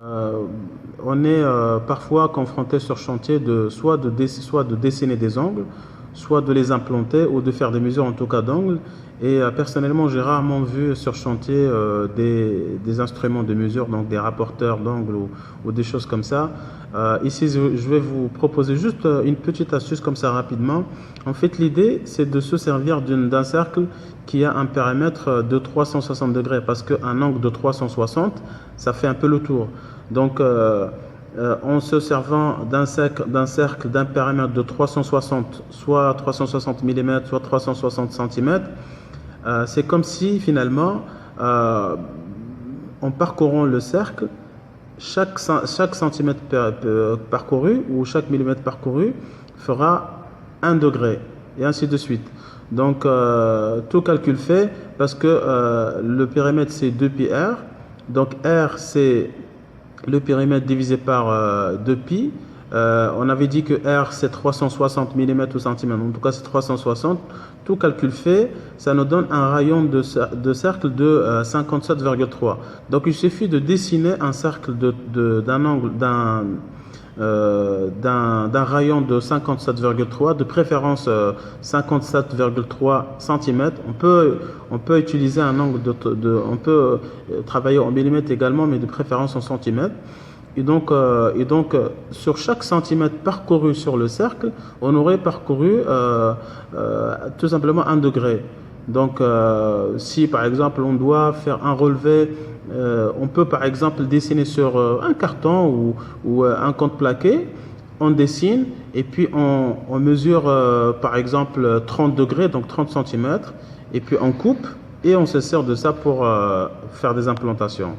Euh, on est parfois confronté sur chantier soit de dessiner des angles, soit de les implanter ou de faire des mesures en tout cas d'angles. Et personnellement, j'ai rarement vu sur chantier des instruments de mesure, donc des rapporteurs d'angles ou des choses comme ça. Ici, je vais vous proposer juste une petite astuce comme ça rapidement. En fait, l'idée, c'est de se servir d'un cercle qui a un périmètre de 360 degrés, parce qu'un angle de 360, ça fait un peu le tour. Donc, en se servant d'un périmètre de 360, soit 360 mm, soit 360 cm, c'est comme si finalement, en parcourant le cercle, chaque centimètre parcouru ou chaque millimètre parcouru fera 1 degré et ainsi de suite. Donc, tout calcul fait, parce que le périmètre c'est 2πr, donc r c'est le périmètre divisé par 2π. On avait dit que R c'est 360 mm ou centimètres, en tout cas c'est 360. Tout calcul fait, ça nous donne un rayon de cercle de 57,3. Donc il suffit de dessiner un cercle d'un angle, d'un rayon de 57,3, de préférence 57,3 cm. On peut utiliser un angle on peut travailler en millimètres également, mais de préférence en centimètres. Et donc, sur chaque centimètre parcouru sur le cercle, on aurait parcouru tout simplement 1 degré. Donc, si par exemple on doit faire un relevé, on peut par exemple dessiner sur un carton ou un contreplaqué. On dessine et puis on mesure par exemple 30 degrés, donc 30 cm, et puis on coupe et on se sert de ça pour faire des implantations.